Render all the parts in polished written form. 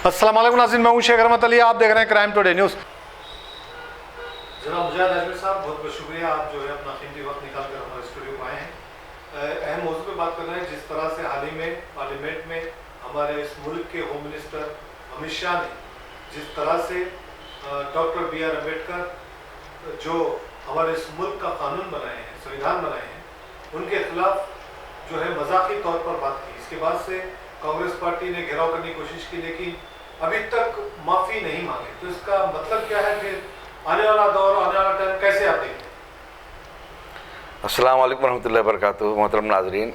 अस्सलाम वालेकुम नाज़रीन, मैं हूं शेख रहमत अली। आप देख रहे हैं क्राइम टुडे न्यूज़। जनाब मुजाहिद हाशमी साहब, बहुत बहुत शुक्रिया, आप जो है अपना कीमती वक्त निकाल कर हमारे स्टूडियो में आए हैं। अहम मौजू पे बात कर रहे हैं। जिस तरह से हाल ही में पार्लियामेंट में हमारे इस मुल्क के होम मिनिस्टर अमित शाह ने जिस तरह से डॉक्टर B.R. अम्बेडकर जो हमारे इस मुल्क का कानून बनाए हैं, संविधान बनाए हैं, उनके खिलाफ जो है मजाकी तौर पर बात की। इसके बाद से कांग्रेस पार्टी ने घेराव करने की कोशिश की, लेकिन अभी तक माफ़ी नहीं मांगे। तो इसका मतलब क्या है? फिर आने वाला दौर, आने वाला टाइम कैसे आप देखते हैं? अस्सलाम वालेकुम रहमतुल्लाहि व बरकातुहू। मोहतरम नाज़रीन,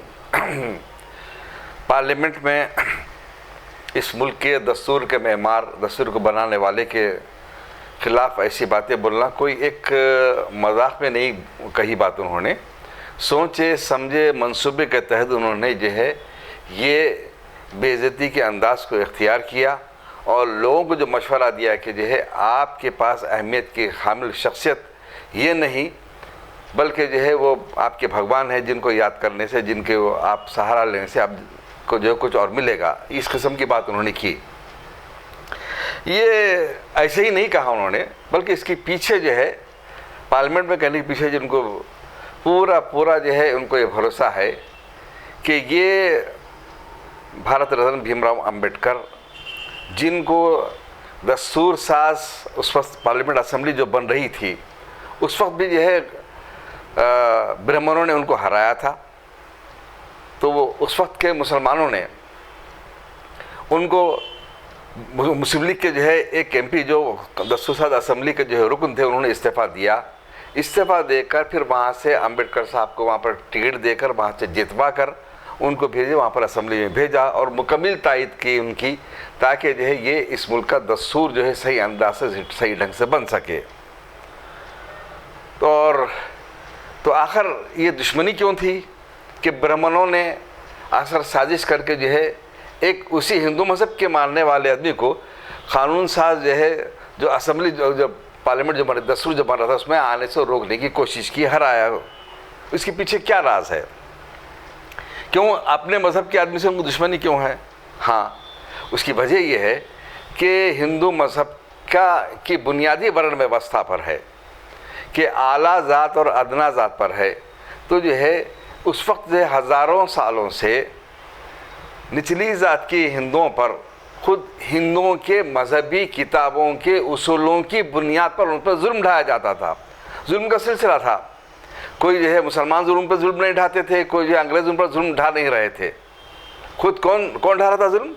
पार्लियामेंट में इस मुल्क के दस्तूर के मेमार, दस्तूर को बनाने वाले के ख़िलाफ़ ऐसी बातें बोलना कोई एक मजाक में नहीं कही बात। उन्होंने सोचे समझे मंसूबे के तहत उन्होंने जो है ये बेइज्जती के अंदाज़ को इख्तियार किया और लोगों को जो मशवरा दिया कि जो है आपके पास अहमियत की हामिल शख्सियत ये नहीं बल्कि जो है वो आपके भगवान हैं, जिनको याद करने से, जिनके वो आप सहारा लेने से आपको जो कुछ और मिलेगा। इस किस्म की बात उन्होंने की। ये ऐसे ही नहीं कहा उन्होंने, बल्कि इसके पीछे जो है पार्लियामेंट में कहने के पीछे जिनको पूरा जो है उनको ये भरोसा है कि ये भारत रत्न भीमराव अंबेडकर, जिनको दस्तूर साज उस वक्त पार्लियामेंट असेंबली जो बन रही थी उस वक्त भी जो है ब्राह्मणों ने उनको हराया था। तो वो उस वक्त के मुसलमानों ने उनको, मुस्लिम लीग के जो है एक MP जो दस्तूर साज असेंबली के जो है रुकन थे, उन्होंने इस्तीफ़ा दिया। इस्तीफ़ा देकर फिर वहाँ से अंबेडकर साहब को वहाँ पर टिकट देकर वहाँ से जितवा कर उनको भेजे, वहाँ पर असेंबली में भेजा और मुकम्मल तायद की उनकी, ताकि जो है ये इस मुल्क का दस्तूर जो है सही अंदाज से, सही ढंग से बन सके। तो आखिर ये दुश्मनी क्यों थी कि ब्राह्मणों ने आखिर साजिश करके जो है एक उसी हिंदू मज़हब के मानने वाले आदमी को कानून साज जो है, जो असेंबली जो पार्लियामेंट जो बन, दस्तूर जो बन रहा था उसमें आने से रोकने की कोशिश की, हराया। इसके पीछे क्या राज है? क्यों अपने मज़हब के आदमी से उनको दुश्मनी क्यों है? हाँ, उसकी वजह यह है कि हिंदू मज़हब की बुनियादी वर्ण व्यवस्था पर है कि आला ज़ात और अदना ज़ात पर है। तो जो है उस वक्त जो हज़ारों सालों से निचली ज़ात के हिंदुओं पर खुद हिंदुओं के मजहबी किताबों के उसूलों की बुनियाद पर उन पर जुल्म ढाया जाता था। जुल्म का सिलसिला था। कोई जो है मुसलमान जुल्म पर जुल्म नहीं ढाते थे, कोई जो अंग्रेज़ उन पर जुल्म ढा नहीं रहे थे। खुद कौन ढा रहा था जुल्म?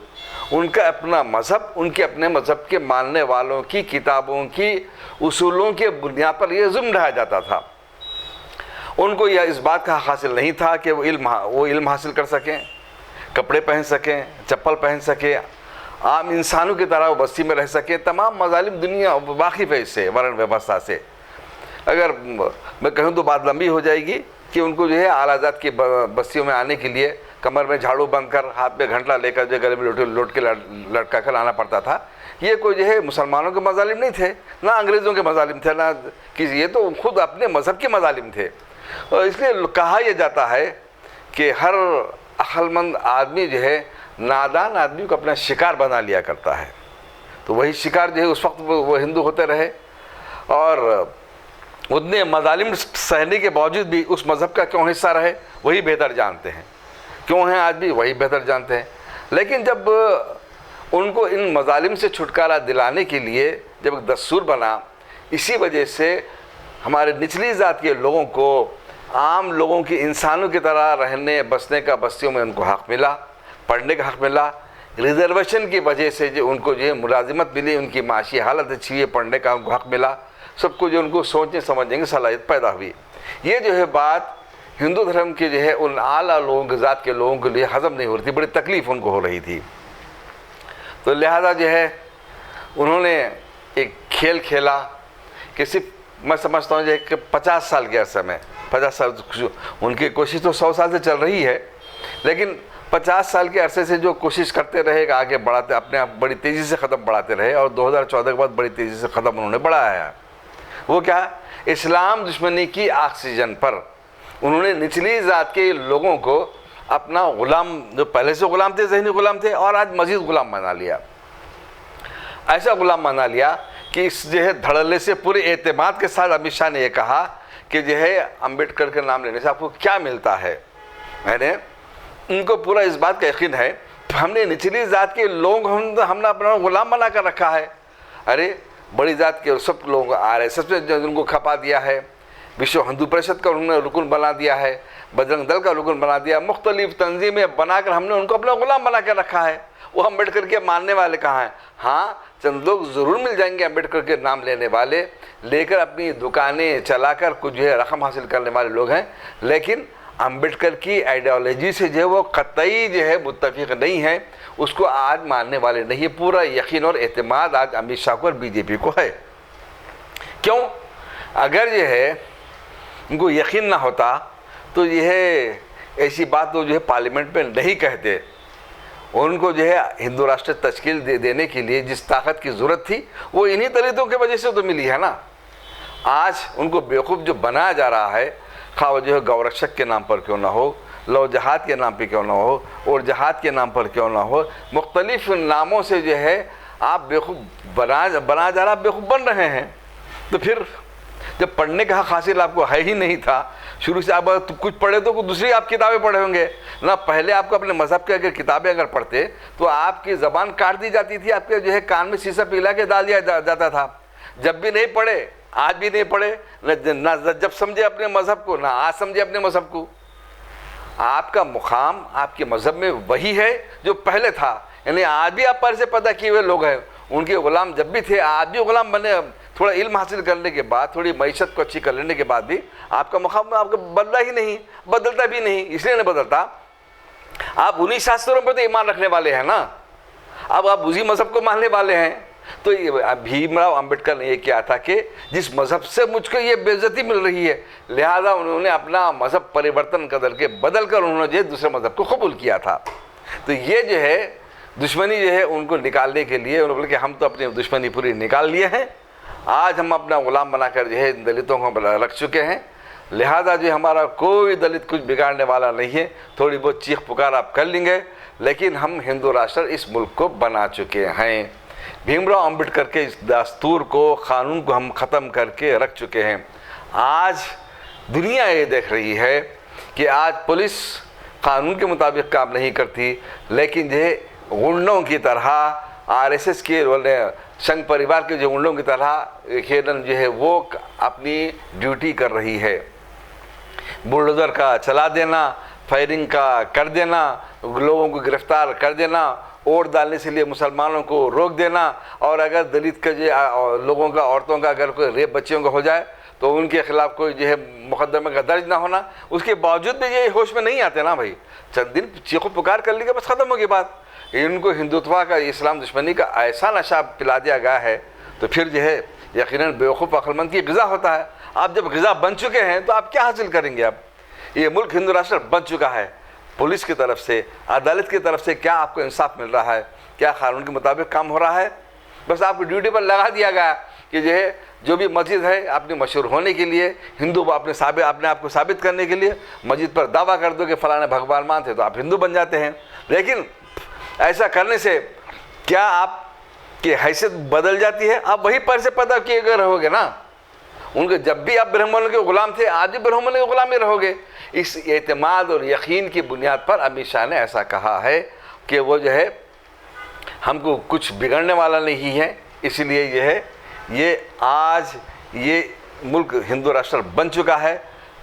उनका अपना मज़हब, उनके अपने मज़हब के मानने वालों की किताबों की उसूलों के बुनियाद पर यह जुल्म ढाया जाता था। उनको यह इस बात का हासिल नहीं था कि वो इल्म हासिल कर सकें, कपड़े पहन सकें, चप्पल पहन सकें, आम इंसानों की तरह वो बस्ती में रह सके। तमाम मज़ालिम दुनिया वाकिफ़ है इससे, वर्ण व्यवस्था से। अगर मैं कहूँ तो बात लंबी हो जाएगी कि उनको जो है आला ज़ात की बस्तियों में आने के लिए कमर में झाड़ू बांधकर, हाथ में घंटा लेकर जो गले में लोट के लटका कर लाना पड़ता था। ये कोई जो है मुसलमानों के मज़ालिम नहीं थे, ना अंग्रेज़ों के मज़ालिम थे, ना किसी, ये तो खुद अपने मज़हब के मज़ालिम थे। और इसलिए कहा यह जाता है कि हर अक्लमंद आदमी जो है नादान आदमी को अपना शिकार बना लिया करता है। तो वही शिकार जो है उस वक्त वो हिंदू होते रहे और उतने मज़ालिम सहने के बावजूद भी उस मज़हब का क्यों हिस्सा रहे वही बेहतर जानते हैं। क्यों हैं आज भी वही बेहतर जानते हैं। लेकिन जब उनको इन मज़ालिम से छुटकारा दिलाने के लिए जब एक दस्तूर बना, इसी वजह से हमारे निचली ज़ात के लोगों को, आम लोगों की इंसानों की तरह रहने बसने का, बस्तियों में उनको हक़ मिला, पढ़ने का हक़ मिला। रिजर्वेशन की वजह से जो उनको जो है मुलाजिमत मिली, उनकी माशी हालत अच्छी है, पढ़ने का उनको हक़ मिला, सब कुछ जो उनको सोचने समझने की सलाहियत पैदा हुई। ये जो है बात हिंदू धर्म के जो है उन आला लोगों के ज़ात के लोगों के लिए हज़म नहीं हो रही थी, बड़ी तकलीफ़ उनको हो रही थी। तो लिहाजा जो है उन्होंने एक खेल खेला कि सिर्फ मैं समझता हूँ कि 50 साल के अरसे में, 50 साल, उनकी कोशिश तो 100 साल से चल रही है, लेकिन 50 साल के अरसे से जो कोशिश करते रहे, आगे बढ़ाते, अपने आप बड़ी तेज़ी से ख़त्म बढ़ाते रहे और 2014 के बाद बड़ी तेज़ी से ख़त्म उन्होंने बढ़ाया है। वो क्या? इस्लाम दुश्मनी की ऑक्सीजन पर उन्होंने निचली ज़ात के लोगों को अपना ग़ुलाम, जो पहले से ग़ुलाम थे, ज़हनी ग़ुलाम थे, और आज मज़ीद ग़ुलाम बना लिया। ऐसा गुलाम बना लिया कि इस जो है धड़ल्ले से पूरे एतमाद के साथ अमित शाह ने ये कहा कि जो है अम्बेडकर के नाम लेने से आपको क्या मिलता है। मैंने उनको पूरा इस बात का यकीन है, हमने निचली जात के लोग हमने अपना गुलाम बना कर रखा है। अरे बड़ी जात के सब लोग RSS में उनको खपा दिया है, विश्व हिंदू परिषद का उन्होंने रुकन बना दिया है, बजरंग दल का रुकन बना दिया, मुख्तलिफ तंजीमें बनाकर हमने उनको अपना गुलाम बना कर रखा है। वो अम्बेडकर के मानने वाले कहाँ हैं? हाँ, चंद लोग ज़रूर मिल जाएंगे अम्बेडकर के नाम लेने वाले, लेकर अपनी दुकानें चलाकर कुछ जो है रकम हासिल करने वाले लोग हैं, लेकिन अम्बेडकर की आइडियोलॉजी से जो है वो कतई जो है मुत्तफिक नहीं है, उसको आज मानने वाले नहीं है। पूरा यकीन और एतमाद आज अमित शाह को और BJP को है। क्यों? अगर जो है उनको यकीन ना होता तो यह ऐसी बात तो जो है पार्लियामेंट में नहीं कहते। उनको जो है हिंदू राष्ट्र तश्कील देने के लिए जिस ताकत की ज़रूरत थी वो इन्हीं तरीक़ों की वजह से तो मिली है ना। आज उनको बेवकूफ़ जो बनाया जा रहा है, खा वो जो है गौरक्षक के नाम पर क्यों ना हो, लौ जहाद के नाम पर क्यों ना हो, और जहाद के नाम पर क्यों ना हो, मुख्तलिफ नामों से जो है आप बेवकूफ़ बना जा रहा, बेवकूफ़ बन रहे हैं। तो फिर जब पढ़ने का हक हासिल आपको है ही नहीं था, शुरू से आप कुछ पढ़े तो कुछ दूसरी आप किताबें पढ़े होंगे ना। पहले आपको अपने मज़हब के अगर किताबें अगर पढ़ते तो आपकी ज़बान काट दी जाती थी, आपके जो है कान में शीशा पिघला के डाल दिया जाता था। जब भी नहीं पढ़े, आज भी नहीं पढ़े, ना जब समझे अपने मज़हब को, ना आज समझे अपने मज़हब को। आपका मुकाम आपके मज़हब में वही है जो पहले था, यानी आज भी आप पर से पैदा किए हुए लोग हैं, उनके ग़ुलाम जब भी थे आज भी ग़ुलाम बने। थोड़ा इल्म हासिल करने के बाद, थोड़ी मईशत को अच्छी कर लेने के बाद भी आपका मुकाम आपका बदला ही नहीं, बदलता भी नहीं। इसलिए नहीं बदलता, आप उन्हीं शास्त्रों पर तो ईमान रखने वाले हैं ना, अब आप उसी मज़हब को मानने वाले हैं। तो भीमराव अंबेडकर ने ये किया था कि जिस मज़हब से मुझको ये बेइज्जती मिल रही है, लिहाजा उन्होंने अपना मज़हब परिवर्तन बदल कर उन्होंने जो दूसरे मज़हब को कबूल किया था। तो ये जो है दुश्मनी जो है उनको निकालने के लिए उन्होंने बोला कि हम तो अपनी दुश्मनी पूरी निकाल लिए हैं, आज हम अपना गुलाम बनाकर जो है दलितों को रख चुके हैं, लिहाजा जो हमारा कोई दलित कुछ बिगाड़ने वाला नहीं है। थोड़ी बहुत चीख पुकार आप कर लेंगे, लेकिन हम हिंदू राष्ट्र इस मुल्क को बना चुके हैं। भीमराव अंबेडकर के इस दस्तूर को, क़ानून को हम ख़त्म करके रख चुके हैं। आज दुनिया ये देख रही है कि आज पुलिस क़ानून के मुताबिक काम नहीं करती, लेकिन जो है गुंडों की तरह, RSS के संघ परिवार के जो गुंडों की तरह खेलन जो है वो अपनी ड्यूटी कर रही है। बुलडोज़र का चला देना, फायरिंग का कर देना, लोगों को गिरफ्तार कर देना, वोट डालने से लिए मुसलमानों को रोक देना, और अगर दलित के जो लोगों का, औरतों का अगर कोई रेप बच्चियों का हो जाए तो उनके खिलाफ कोई जो है मुकदमे का दर्ज ना होना, उसके बावजूद भी ये होश में नहीं आते ना भाई। चंद दिन चीखो पुकार कर ली, बस ख़त्म होगी बात। इनको हिंदुत्व का, इस्लाम दुश्मनी का ऐसा नशा पिला दिया गया है, तो फिर जो है यकीनन बेवकूफ़ अक्लमंद की ग़िज़ा होता है। आप जब ग़िज़ा बन चुके हैं तो आप क्या हासिल करेंगे? अब ये मुल्क हिंदू राष्ट्र बन चुका है, पुलिस की तरफ से, अदालत की तरफ से क्या आपको इंसाफ मिल रहा है? क्या कानून के मुताबिक काम हो रहा है? बस आपको ड्यूटी पर लगा दिया गया कि जो है जो भी मस्जिद है अपनी मशहूर होने के लिए, हिंदू अपने आप को साबित करने के लिए मस्जिद पर दावा कर दो कि फ़लाने भगवान मानते तो आप हिंदू बन जाते हैं। लेकिन ऐसा करने से क्या आपकी हैसियत बदल जाती है? आप वही पर से पैदा किए गए रहोगे ना। उनके जब भी आप ब्राह्मणों के ग़ुलाम थे, आज भी ब्राह्मणों के ग़ुलाम ही रहोगे। इस एतमाद और यकीन की बुनियाद पर अमित शाह ने ऐसा कहा है कि वो जो है हमको कुछ बिगड़ने वाला नहीं है, इसलिए ये है ये आज ये मुल्क हिंदू राष्ट्र बन चुका है।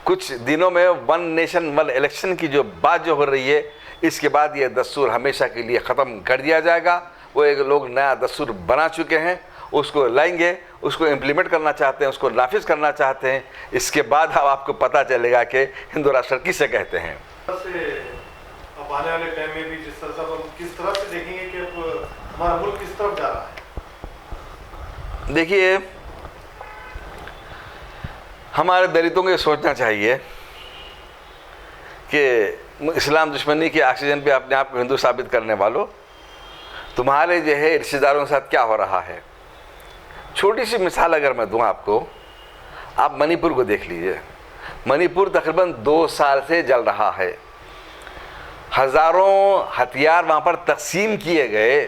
कुछ दिनों में वन नेशन वन इलेक्शन की जो बात जो हो रही है, इसके बाद ये दस्तूर हमेशा के लिए ख़त्म कर दिया जाएगा। वो एक लोग नया दस्तूर बना चुके हैं, उसको लाएंगे, उसको इम्प्लीमेंट करना चाहते हैं, उसको नाफिज करना चाहते हैं। इसके बाद अब आपको पता चलेगा कि हिंदू राष्ट्र किसे कहते हैं। अब आने वाले टाइम में भी जिस तरह से हम किस तरह से देखेंगे कि अब हमारा मुल्क किस तरफ जा रहा है? देखिए, हमारे दलितों को ये सोचना चाहिए कि इस्लाम दुश्मनी के ऑक्सीजन पे अपने आप को हिंदू साबित करने वालों, तुम्हारे जो है रिश्तेदारों के साथ क्या हो रहा है। छोटी सी मिसाल अगर मैं दूँ आपको, आप मणिपुर को देख लीजिए। मणिपुर तकरीबन 2 साल से जल रहा है, हज़ारों हथियार वहाँ पर तकसीम किए गए,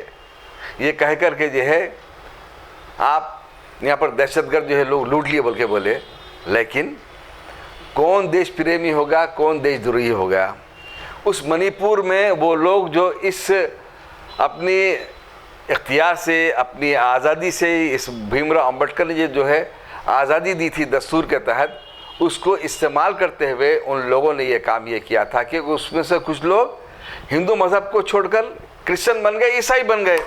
ये कह कर के जो है आप यहाँ पर दहशतगर्द जो है लोग लूट लिए बोल के बोले, लेकिन कौन देश प्रेमी होगा, कौन देशद्रोही होगा? उस मणिपुर में वो लोग जो इस अपनी इख्तियार से, अपनी आज़ादी से, इस भीमराव अंबेडकर ने जो है आज़ादी दी थी दस्तूर के तहत, उसको इस्तेमाल करते हुए उन लोगों ने ये काम ये किया था कि उसमें से कुछ लोग हिंदू मज़हब को छोड़कर क्रिश्चियन बन गए, ईसाई बन गए।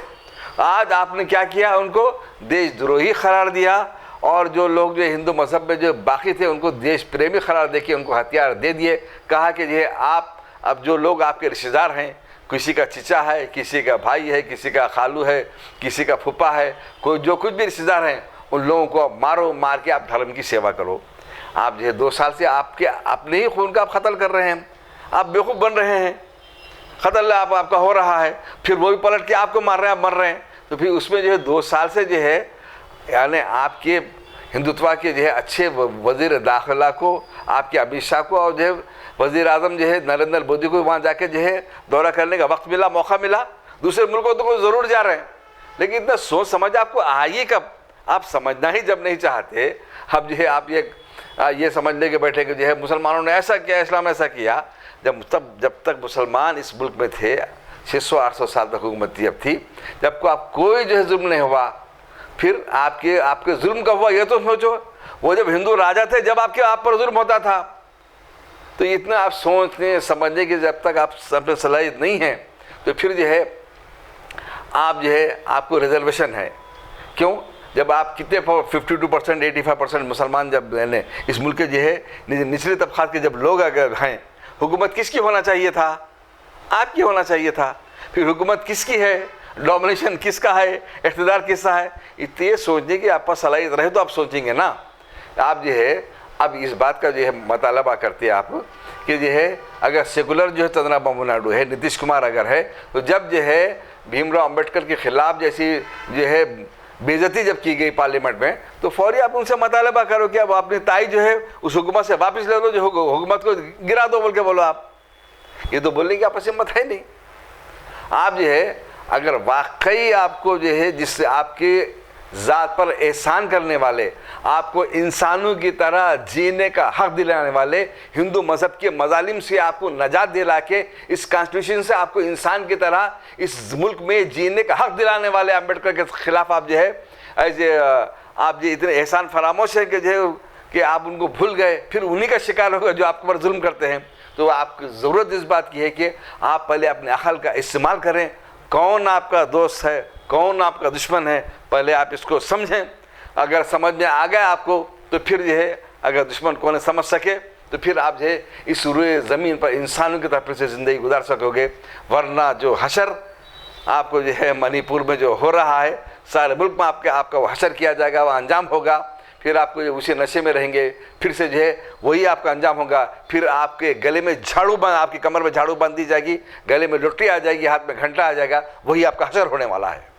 आज आपने क्या किया? उनको देशद्रोही करार दिया, और जो लोग जो हिंदू मज़हब में जो बाकी थे उनको देश प्रेमी करार देके उनको हथियार दे दिए। कहा कि ये आप अब जो लोग आपके रिश्तेदार हैं, किसी का चचा है, किसी का भाई है, किसी का खालू है, किसी का फूफा है, कोई जो कुछ भी रिश्तेदार हैं, उन लोगों को आप मारो, मार के आप धर्म की सेवा करो। आप जो 2 साल से आपके अपने ही खून का आप कत्ल कर रहे हैं, आप बेवकूफ़ बन रहे हैं, कत्ल आपका हो रहा है, फिर वो भी पलट के आपको मार रहे हैं, आप मर रहे हैं। तो फिर उसमें जो है 2 साल से जो है यानी आपके हिंदुत्व के जो है अच्छे वज़ीर दाखिला को, आपके अमित शाह को, और जो है वज़ीर आज़म जो है नरेंद्र मोदी को वहाँ जाके जो है दौरा करने का वक्त मिला, मौका मिला। दूसरे मुल्कों तो ज़रूर जा रहे हैं, लेकिन इतना सोच समझ आपको आइए कब? आप समझना ही जब नहीं चाहते, अब जो है आप ये समझ ले के बैठे कि जो है मुसलमानों ने ऐसा किया, इस्लाम ऐसा किया। जब तक मुसलमान इस मुल्क में थे, 600-800 साल तक हुकूमत जब थी, जब को आप कोई जो है जुल्म नहीं हुआ, फिर आपके जुल्म का हुआ ये तो सोचो। वो जब हिंदू राजा थे, जब आप पर जुल्म होता था, तो इतना आप सोचने समझने की जब तक आप सब पे सलाहियत नहीं है, तो फिर जो है आप जो है आपको रिजर्वेशन है। क्यों? जब आप कितने 52%, 85% मुसलमान जब इस मुल्क के जो है निचले तबकात के जब लोग अगर हैं, हुकूमत किसकी होना चाहिए था? आपकी होना चाहिए था। फिर हुकूमत किसकी है? डोमिनेशन किसका है? इख्तिदार किसका है? इतने सोचने की आप पास सलाहियत रहे तो आप सोचेंगे ना। आप जो है अब इस बात का जो है मुतालबा करते हैं आप कि जो है अगर सेकुलर जो है चंद्रबाबू नायडू है, नीतीश कुमार अगर है, तो जब जो है भीमराव अंबेडकर के खिलाफ जैसी जो है बेइज्जती जब की गई पार्लियामेंट में, तो फौरी आप उनसे मुतालबा करो कि अब अपनी ताई जो है उस हुकूमत से वापस ले लो, जो हुकूमत को गिरा दो बोल के बोलो आप। ये तो बोलने की आपस में मत है नहीं। आप जो है अगर वाकई आपको जो है जिससे आपके ज़ात पर एहसान करने वाले, आपको इंसानों की तरह जीने का हक दिलाने वाले, हिंदू मज़हब के मजालिम से आपको नजात दिला के इस कॉन्स्टिट्यूशन से आपको इंसान की तरह इस मुल्क में जीने का हक दिलाने वाले अम्बेडकर के ख़िलाफ़ आप जो है आप जो इतने एहसान फरामोश है कि जो कि आप उनको भूल गए, फिर उन्हीं का शिकार होगा जो आपके ऊपर जुल्म करते हैं। तो आपकी ज़रूरत इस बात की है कि आप पहले अपने अक़ल का इस्तेमाल करें। कौन आपका दोस्त है, कौन आपका दुश्मन है, पहले आप इसको समझें। अगर समझ में आ गया आपको, तो फिर जो है अगर दुश्मन को न समझ सके, तो फिर आप जो है इस रूए ज़मीन पर इंसानों की तरफ से ज़िंदगी गुजार सकोगे। वरना जो हशर आपको जो है मणिपुर में जो हो रहा है, सारे मुल्क में आपका वो हशर किया जाएगा, वह अंजाम होगा। फिर आपको उसी नशे में रहेंगे, फिर से जो है वही आपका अंजाम होगा। फिर आपके गले में झाड़ू बांध, आपकी कमर में झाड़ू बांध दी जाएगी, गले में लुट्टी आ जाएगी, हाथ में घंटा आ जाएगा, वही आपका हशर होने वाला है।